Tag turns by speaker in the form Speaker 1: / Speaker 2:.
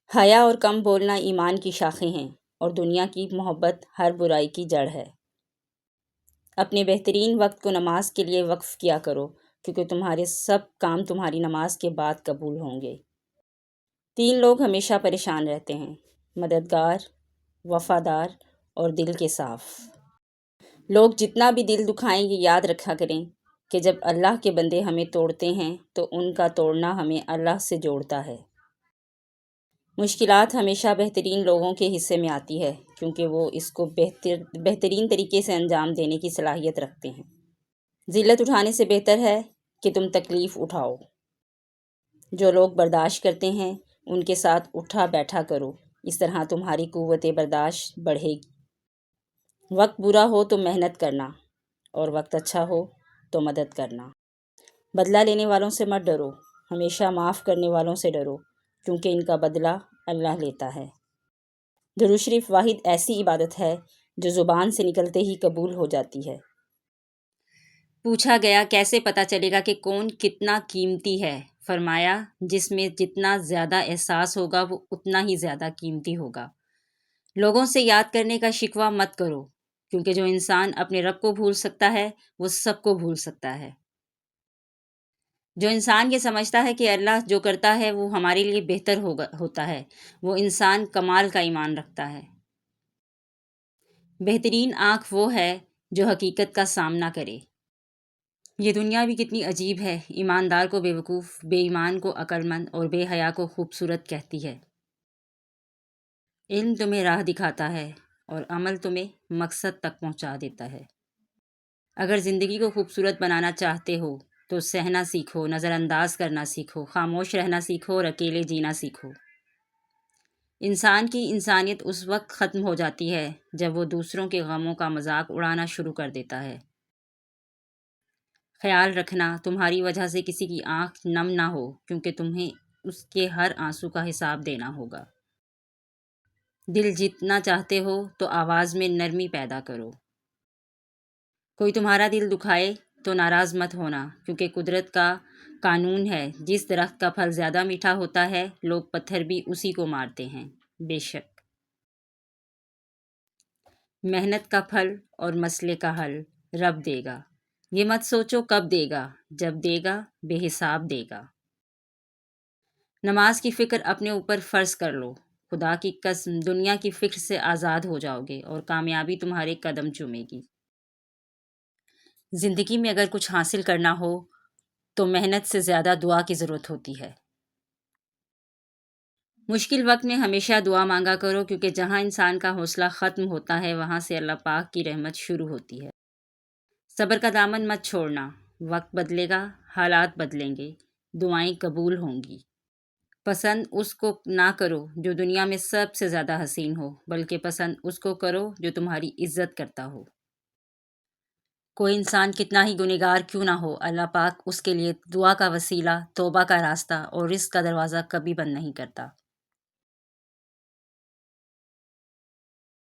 Speaker 1: حیا اور کم بولنا ایمان کی شاخیں ہیں اور دنیا کی محبت ہر برائی کی جڑ ہے۔ اپنے بہترین وقت کو نماز کے لیے وقف کیا کرو، کیونکہ تمہارے سب کام تمہاری نماز کے بعد قبول ہوں گے۔ 3 لوگ ہمیشہ پریشان رہتے ہیں: مددگار، وفادار اور دل کے صاف۔ لوگ جتنا بھی دل دکھائیں یہ یاد رکھا کریں کہ جب اللہ کے بندے ہمیں توڑتے ہیں تو ان کا توڑنا ہمیں اللہ سے جوڑتا ہے۔ مشکلات ہمیشہ بہترین لوگوں کے حصے میں آتی ہے، کیونکہ وہ اس کو بہترین طریقے سے انجام دینے کی صلاحیت رکھتے ہیں۔ ذلت اٹھانے سے بہتر ہے کہ تم تکلیف اٹھاؤ۔ جو لوگ برداشت کرتے ہیں ان کے ساتھ اٹھا بیٹھا کرو، اس طرح تمہاری قوت برداشت بڑھے گی۔ وقت برا ہو تو محنت کرنا، اور وقت اچھا ہو تو مدد کرنا۔ بدلہ لینے والوں سے مت ڈرو، ہمیشہ معاف کرنے والوں سے ڈرو، کیونکہ ان کا بدلہ اللہ لیتا ہے۔ درود شریف واحد ایسی عبادت ہے جو زبان سے نکلتے ہی قبول ہو جاتی ہے۔ پوچھا گیا کیسے پتہ چلے گا کہ کون کتنا قیمتی ہے؟ فرمایا جس میں جتنا زیادہ احساس ہوگا وہ اتنا ہی زیادہ قیمتی ہوگا۔ لوگوں سے یاد کرنے کا شکوہ مت کرو، کیونکہ جو انسان اپنے رب کو بھول سکتا ہے وہ سب کو بھول سکتا ہے۔ جو انسان یہ سمجھتا ہے کہ اللہ جو کرتا ہے وہ ہمارے لیے بہتر ہوتا ہے، وہ انسان کمال کا ایمان رکھتا ہے۔ بہترین آنکھ وہ ہے جو حقیقت کا سامنا کرے۔ یہ دنیا بھی کتنی عجیب ہے، ایماندار کو بے وقوف، بے ایمان کو عقل مند اور بے حیا کو خوبصورت کہتی ہے۔ علم تمہیں راہ دکھاتا ہے اور عمل تمہیں مقصد تک پہنچا دیتا ہے۔ اگر زندگی کو خوبصورت بنانا چاہتے ہو تو سہنا سیکھو، نظر انداز کرنا سیکھو، خاموش رہنا سیکھو اور اکیلے جینا سیکھو۔ انسان کی انسانیت اس وقت ختم ہو جاتی ہے جب وہ دوسروں کے غموں کا مذاق اڑانا شروع کر دیتا ہے۔ خیال رکھنا تمہاری وجہ سے کسی کی آنکھ نم نہ ہو، کیونکہ تمہیں اس کے ہر آنسو کا حساب دینا ہوگا۔ دل جیتنا چاہتے ہو تو آواز میں نرمی پیدا کرو۔ کوئی تمہارا دل دکھائے تو ناراض مت ہونا، کیونکہ قدرت کا قانون ہے، جس درخت کا پھل زیادہ میٹھا ہوتا ہے لوگ پتھر بھی اسی کو مارتے ہیں۔ بے شک محنت کا پھل اور مسئلے کا حل رب دے گا، یہ مت سوچو کب دے گا، جب دے گا بے حساب دے گا۔ نماز کی فکر اپنے اوپر فرض کر لو، خدا کی قسم دنیا کی فکر سے آزاد ہو جاؤ گے اور کامیابی تمہارے قدم چومے گی۔ زندگی میں اگر کچھ حاصل کرنا ہو تو محنت سے زیادہ دعا کی ضرورت ہوتی ہے۔ مشکل وقت میں ہمیشہ دعا مانگا کرو، کیونکہ جہاں انسان کا حوصلہ ختم ہوتا ہے وہاں سے اللہ پاک کی رحمت شروع ہوتی ہے۔ صبر کا دامن مت چھوڑنا، وقت بدلے گا، حالات بدلیں گے، دعائیں قبول ہوں گی۔ پسند اس کو نہ کرو جو دنیا میں سب سے زیادہ حسین ہو، بلکہ پسند اس کو کرو جو تمہاری عزت کرتا ہو۔ کوئی انسان کتنا ہی گنہگار کیوں نہ ہو، اللہ پاک اس کے لیے دعا کا وسیلہ، توبہ کا راستہ اور رزق کا دروازہ کبھی بند نہیں کرتا۔